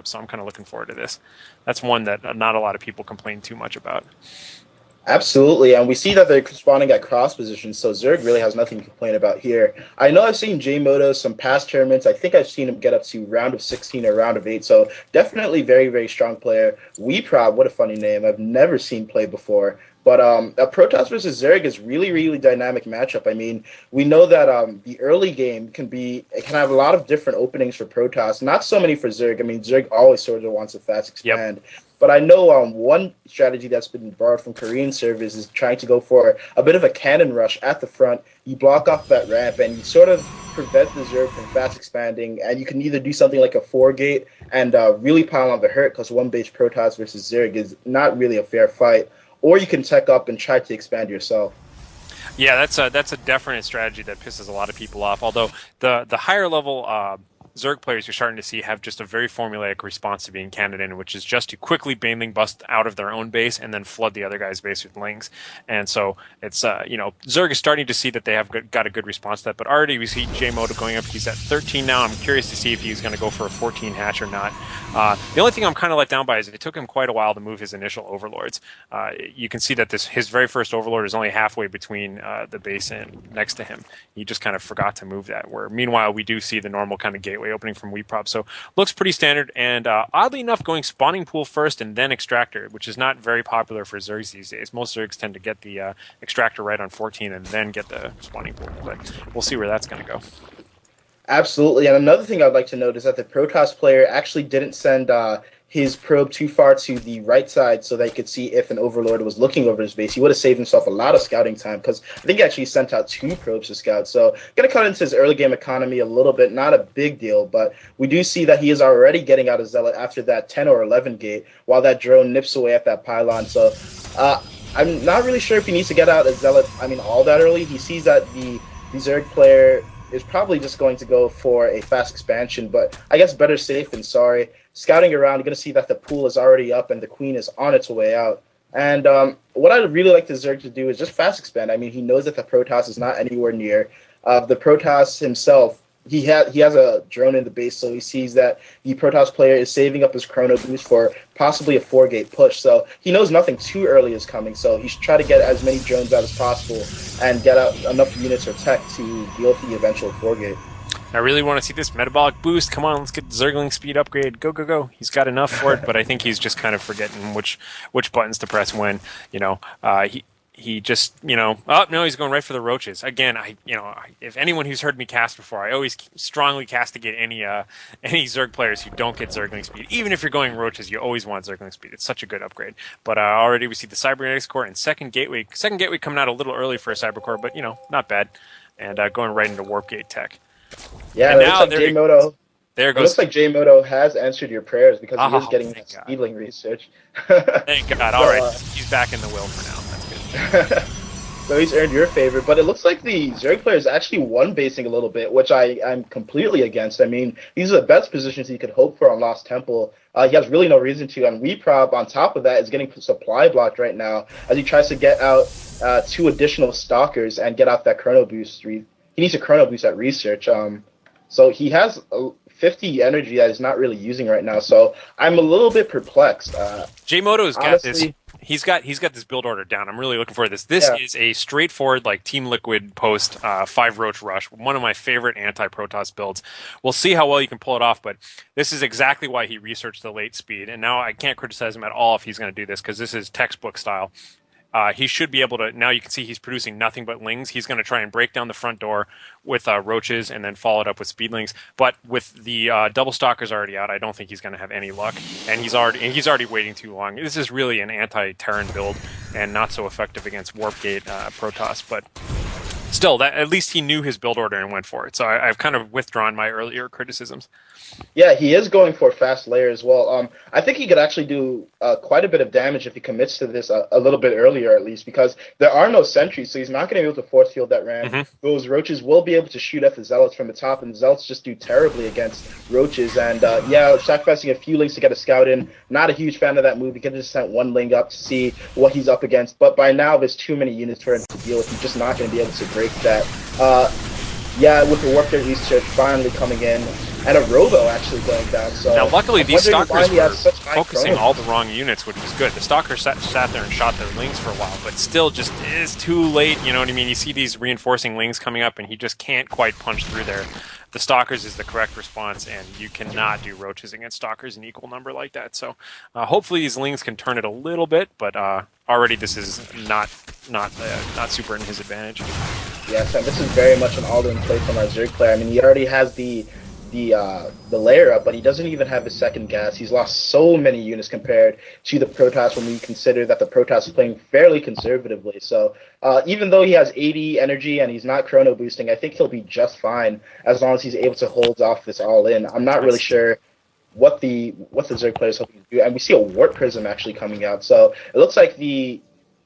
so I'm kind of looking forward to this. That's one that not a lot of people complain too much about. Absolutely, and we see that they're spawning at cross positions, so Zerg really has nothing to complain about here. I know I've seen Jmodo some past tournaments. I think I've seen him get up to round of 16 or round of 8, so definitely very, very strong player. Weeprab, what a funny name. I've never seen play before. But a Protoss versus Zerg is really, really dynamic matchup. I mean, we know that the early game it can have a lot of different openings for Protoss. Not so many for Zerg. I mean, Zerg always sort of wants to fast expand. Yep. But I know one strategy that's been borrowed from Korean servers is trying to go for a bit of a cannon rush at the front. You block off that ramp, and you sort of prevent the Zerg from fast expanding. And you can either do something like a 4-gate and really pile on the hurt, because one-base Protoss versus Zerg is not really a fair fight. Or you can tech up and try to expand yourself. Yeah, that's a definite strategy that pisses a lot of people off. Although the higher level Zerg players you're starting to see have just a very formulaic response to being cannoned in, which is just to quickly baneling bust out of their own base and then flood the other guy's base with lings. And so it's Zerg is starting to see that they have got a good response to that. But already we see Jmodo going up. He's at 13 now. I'm curious to see if he's going to go for a 14 hatch or not. The only thing I'm kind of let down by is it took him quite a while to move his initial overlords. You can see that his very first overlord is only halfway between the base and next to him. He just kind of forgot to move that. Where meanwhile we do see the normal kind of gateway opening from Weeprab. So looks pretty standard, and oddly enough going spawning pool first and then extractor, which is not very popular for Zergs these days. Most Zergs tend to get the extractor right on 14 and then get the spawning pool, but we'll see where that's going to go. Absolutely, and another thing I'd like to note is that the Protoss player actually didn't send his probe too far to the right side so they could see if an overlord was looking over his base. He would have saved himself a lot of scouting time, because I think he actually sent out 2 probes to scout. So going to cut into his early game economy a little bit. Not a big deal, but we do see that he is already getting out of Zealot after that 10 or 11 gate while that drone nips away at that pylon. So I'm not really sure if he needs to get out of Zealot, all that early. He sees that the Zerg player is probably just going to go for a fast expansion, but I guess better safe than sorry. Scouting around, you're going to see that the pool is already up and the queen is on its way out. And what I'd really like the Zerg to do is just fast expand. I mean, he knows that the Protoss is not anywhere near. The Protoss himself, he has a drone in the base, so he sees that the Protoss player is saving up his chrono boost for possibly a 4-gate push. So he knows nothing too early is coming, so he should try to get as many drones out as possible and get out enough units or tech to deal with the eventual 4-gate. I really want to see this metabolic boost. Come on, let's get the Zergling speed upgrade. Go, go, go. He's got enough for it, but I think he's just kind of forgetting which buttons to press when. He just, oh, no, he's going right for the roaches. Again, if anyone who's heard me cast before, I always strongly castigate any Zerg players who don't get Zergling speed. Even if you're going roaches, you always want Zergling speed. It's such a good upgrade. But already we see the Cybernetics core and second gateway. Second gateway coming out a little early for a Cyber core, but, not bad. And going right into Warp Gate tech. Yeah, and it now looks like Jmodo. There goes. It looks like Jmodo has answered your prayers, because he is getting thank God. Speedling research. Thank God. All right, he's back in the will for now. That's good. So he's earned your favor, but it looks like the Zerg player is actually one-basing a little bit, which I'm completely against. I mean, these are the best positions he could hope for on Lost Temple. He has really no reason to, and Weeprab, on top of that, is getting supply blocked right now as he tries to get out 2 additional Stalkers and get out that chrono boost. He needs a chrono boost at research. So he has 50 energy that he's not really using right now. So I'm a little bit perplexed. Jmodo's got this. He's got this build order down. I'm really looking forward to this. This is a straightforward Team Liquid post 5 roach rush. One of my favorite anti-Protoss builds. We'll see how well you can pull it off, but this is exactly why he researched the late speed. And now I can't criticize him at all if he's going to do this, because this is textbook style. He should be able to. Now you can see he's producing nothing but lings. He's going to try and break down the front door with roaches and then follow it up with speedlings. But with the double stalkers already out, I don't think he's going to have any luck. And he's already waiting too long. This is really an anti-Terran build and not so effective against Warpgate Protoss. But still, at least he knew his build order and went for it. So I've kind of withdrawn my earlier criticisms. Yeah, he is going for fast layer as well. I think he could actually do quite a bit of damage if he commits to this a little bit earlier, at least, because there are no sentries, so he's not going to be able to force field that ramp. Mm-hmm. Those roaches will be able to shoot at the Zealots from the top, and the Zealots just do terribly against roaches. And sacrificing a few lings to get a scout in, not a huge fan of that move. He could have just sent 1 ling up to see what he's up against, but by now there's too many units for him to deal with. He's just not going to be able to break that. Yeah, with the Warped Research finally coming in, and a Robo actually going down. Now, So luckily, I'm these wondering why stalkers he has were such high focusing chrono all the boost. wrong units, which was good. The stalkers sat there and shot their lings for a while, but still just is too late. You know what I mean? You see these reinforcing lings coming up, and he just can't quite punch through there. The stalkers is the correct response, and you cannot do roaches against stalkers in equal number like that. So hopefully these lings can turn it a little bit, but already this is not super in his advantage. Yes, and this is very much an all-in play from our Zerg player. I mean, he already has the layer up, but he doesn't even have his second gas. He's lost so many units compared to the Protoss when we consider that the Protoss is playing fairly conservatively. So even though he has 80 energy and he's not chrono boosting, I think he'll be just fine as long as he's able to hold off this all-in. I'm not really That's sure what the Zerg player is hoping to do, and we see a Warp Prism actually coming out. So it looks like the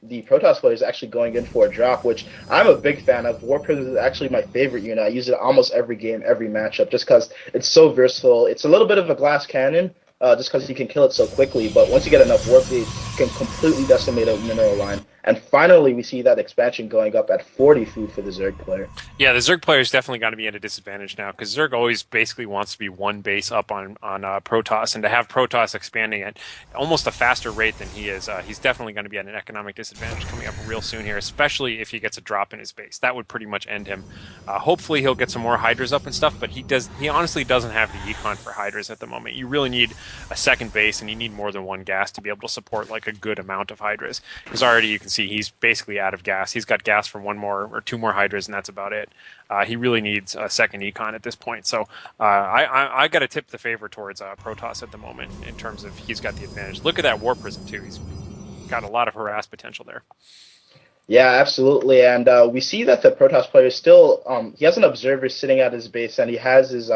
Protoss player is actually going in for a drop, which I'm a big fan of. Warp Prism is actually my favorite unit. I use it almost every game, every matchup, just because it's so versatile. It's a little bit of a glass cannon, just because you can kill it so quickly, but once you get enough warp, it can completely decimate a mineral line. And finally, we see that expansion going up at 40 food for the Zerg player. Yeah, the Zerg player's definitely got to be at a disadvantage now because Zerg always basically wants to be one base up on Protoss, and to have Protoss expanding at almost a faster rate than he is, he's definitely going to be at an economic disadvantage coming up real soon here, especially if he gets a drop in his base. That would pretty much end him. Hopefully, he'll get some more Hydras up and stuff, but he honestly doesn't have the econ for Hydras at the moment. You really need a second base, and you need more than one gas to be able to support like a good amount of Hydras. Because already you can see he's basically out of gas. He's got gas for one more or two more Hydras, and that's about it. He really needs a second econ at this point. So I got to tip the favor towards Protoss at the moment in terms of he's got the advantage. Look at that War Prism too. He's got a lot of harass potential there. Yeah, absolutely. And we see that the Protoss player is still, he has an observer sitting at his base, and he has his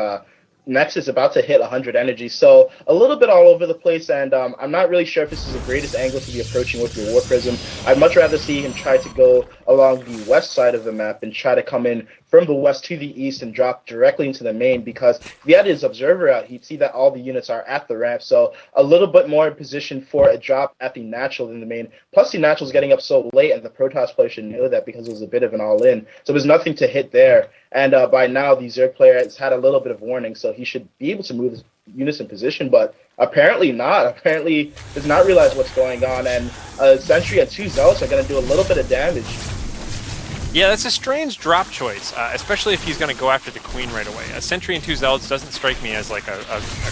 Nexus about to hit 100 energy. So a little bit all over the place, and I'm not really sure if this is the greatest angle to be approaching with your War Prism. I'd much rather see him try to go along the west side of the map and try to come in from the west to the east and drop directly into the main, because if he had his observer out, he'd see that all the units are at the ramp. So a little bit more in position for a drop at the natural than the main. Plus, the natural's getting up so late, and the Protoss player should know that because it was a bit of an all-in. So there's nothing to hit there. And by now, the Zerg player has had a little bit of warning, so he should be able to move his units in position, but apparently not. Apparently does not realize what's going on, and a Sentry and two Zealots are going to do a little bit of damage. Yeah, that's a strange drop choice, especially if he's going to go after the Queen right away. A Sentry and two Zealots doesn't strike me as like a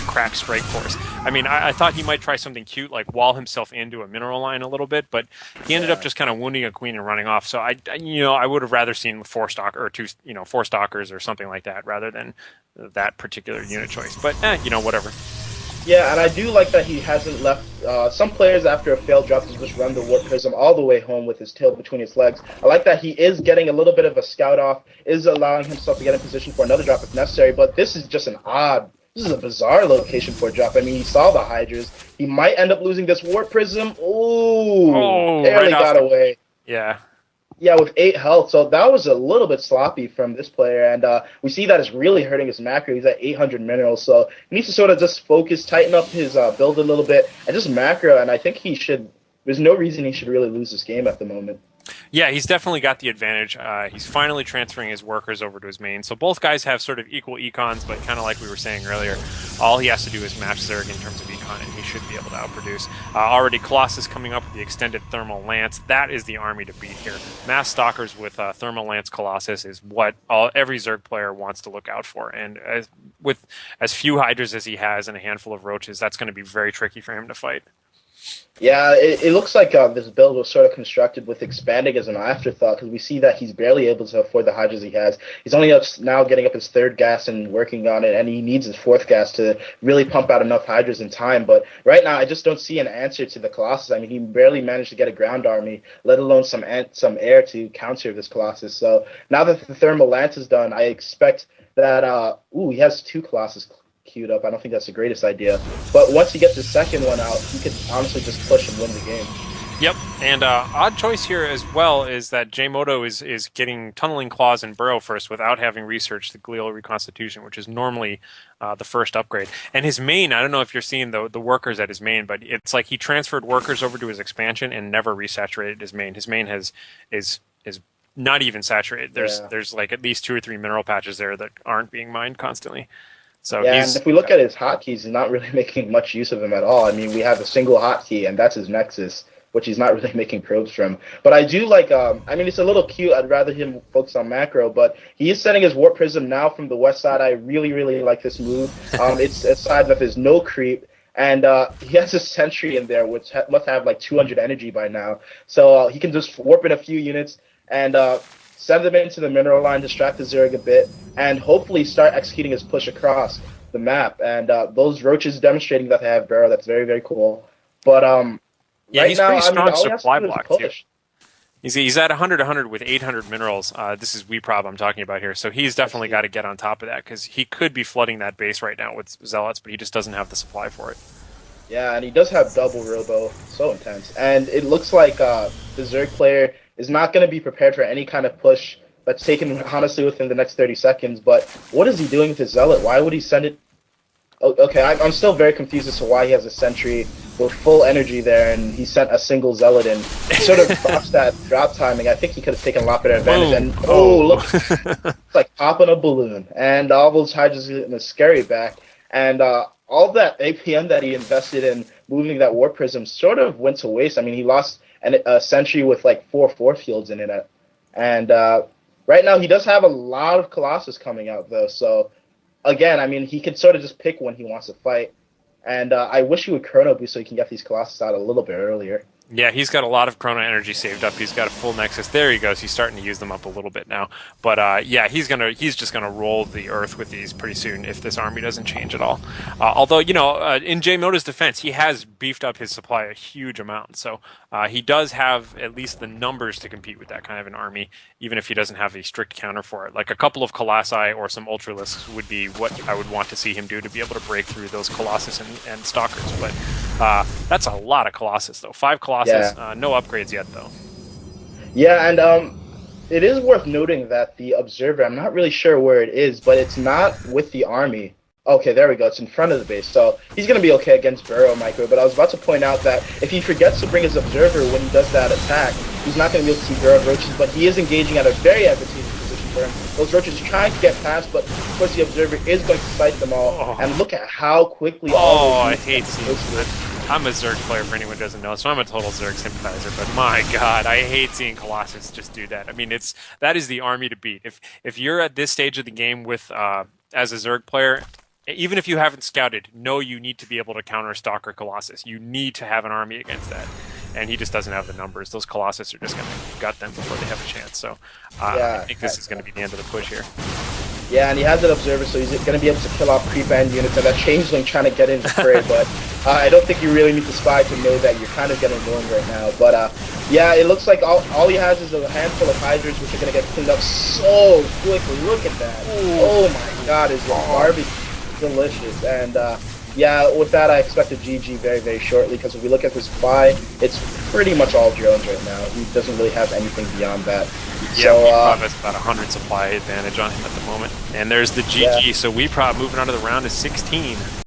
crack strike force. I mean, I thought he might try something cute, like wall himself into a mineral line a little bit, but he ended up just kind of wounding a Queen and running off. So I would have rather seen four stalkers or something like that rather than that particular unit choice. But whatever. Yeah, and I do like that he hasn't left. Some players, after a failed drop, can just run the Warp Prism all the way home with his tail between his legs. I like that he is getting a little bit of a scout off, is allowing himself to get in position for another drop if necessary, but this is just this is a bizarre location for a drop. I mean, he saw the Hydras. He might end up losing this Warp Prism. Ooh, barely got away. Yeah. Yeah, with 8 health, so that was a little bit sloppy from this player, and we see that it's really hurting his macro. He's at 800 minerals, so he needs to sort of just focus, tighten up his build a little bit, and just macro, and I think there's no reason he should really lose this game at the moment. Yeah, he's definitely got the advantage. He's finally transferring his workers over to his main. So both guys have sort of equal econs, but kind of like we were saying earlier, all he has to do is match Zerg in terms of econ, and he should be able to outproduce. Already Colossus coming up with the extended Thermal Lance. That is the army to beat here. Mass Stalkers with Thermal Lance Colossus is what every Zerg player wants to look out for. And with as few Hydras as he has and a handful of Roaches, that's going to be very tricky for him to fight. Yeah, it looks like this build was sort of constructed with expanding as an afterthought, because we see that he's barely able to afford the Hydras he has. He's only now getting up his third gas and working on it, and he needs his fourth gas to really pump out enough Hydras in time. But right now, I just don't see an answer to the Colossus. I mean, he barely managed to get a ground army, let alone some air to counter this Colossus. So now that the Thermal Lance is done, I expect that, he has 2 Colossus queued up. I don't think that's the greatest idea. But once he gets the second one out, he could honestly just push and win the game. Yep, and odd choice here as well is that Jmodo is getting Tunneling Claws and Burrow first without having researched the Glial Reconstitution, which is normally the first upgrade. And his main, I don't know if you're seeing the workers at his main, but it's like he transferred workers over to his expansion and never resaturated his main. His main is not even saturated. Yeah. There's like at least 2 or 3 mineral patches there that aren't being mined constantly. So Yeah, and he's if we look at his hotkeys, he's not really making much use of them at all. I mean, we have a single hotkey, and that's his Nexus, which he's not really making probes from. But I do like, I mean, it's a little cute. I'd rather him focus on macro, but he is sending his Warp Prism now from the west side. I really, really like this move. It's a side that there's no creep, and he has a Sentry in there, which must have like 200 energy by now. So he can just warp in a few units and send them into the mineral line, distract the Zerg a bit, and hopefully start executing his push across the map. And those roaches demonstrating that they have barrel, that's very, very cool. But yeah, right he's now, pretty I mean, strong all he has to supply do is block too. push. He's at 100 with 800 minerals. This is Weeprab I'm talking about here. So he's definitely got to get on top of that because he could be flooding that base right now with Zealots, but he just doesn't have the supply for it. Yeah, and he does have double Robo. So intense. And it looks like the Zerg player is not going to be prepared for any kind of push that's taken, honestly, within the next 30 seconds. But what is he doing with his Zealot? Why would he send it? Okay, I'm still very confused as to why he has a Sentry with full energy there, and he sent a single Zealot in. He sort of botched that drop timing. I think he could have taken a lot better advantage. Boom. And look, it's like popping a balloon. And all those hydras getting a scary back. And all that APM that he invested in moving that Warp Prism sort of went to waste. I mean, he lost a Sentry with like 4 force fields in it. And right now he does have a lot of Colossus coming out, though, so again, I mean, he could sort of just pick when he wants to fight. And I wish he would Chrono Boost so he can get these Colossus out a little bit earlier. Yeah, he's got a lot of Chrono energy saved up. He's got a full Nexus. There he goes. He's starting to use them up a little bit now. But yeah, he's just gonna roll the earth with these pretty soon if this army doesn't change at all. Although in Jmodo's defense, he has beefed up his supply a huge amount. So he does have at least the numbers to compete with that kind of an army, even if he doesn't have a strict counter for it. Like a couple of Colossi or some Ultralisks would be what I would want to see him do to be able to break through those Colossus and Stalkers. But that's a lot of Colossus, though. 5 Colossus. Yeah. No upgrades yet, though. Yeah, and it is worth noting that the Observer, I'm not really sure where it is, but it's not with the army. Okay, there we go. It's in front of the base. So he's going to be okay against Burrow Micro, but I was about to point out that if he forgets to bring his Observer when he does that attack, he's not going to be able to see Burrow Roaches, but he is engaging at a very advantageous position for him. Those Roaches are trying to get past, but of course the Observer is going to sight them all. Oh. And look at how quickly I hate seeing I'm a Zerg player for anyone who doesn't know, so I'm a total Zerg sympathizer, but my god, I hate seeing Colossus just do that. I mean, that is the army to beat. If you're at this stage of the game with as a Zerg player, even if you haven't scouted, know you need to be able to counter Stalker Colossus. You need to have an army against that. And he just doesn't have the numbers. Those Colossus are just going to gut them before they have a chance. So I think this is going to be the end of the push here. Yeah, and he has an Observer, so he's going to be able to kill off creep end units and that Changeling trying to get in the fray. But I don't think you really need the Spy to know that you're kind of getting ruined right now. But yeah, it looks like all he has is a handful of Hydras, which are going to get cleaned up so quickly. Look at that. Oh my god, is barbecue delicious. And yeah, with that, I expect a GG very, very shortly, because if we look at this Spy, it's pretty much all drones right now. He doesn't really have anything beyond that. Yeah, so, Weeprab has about 100 supply advantage on him at the moment. And there's the GG, yeah. So Weeprab moving on to the round of 16.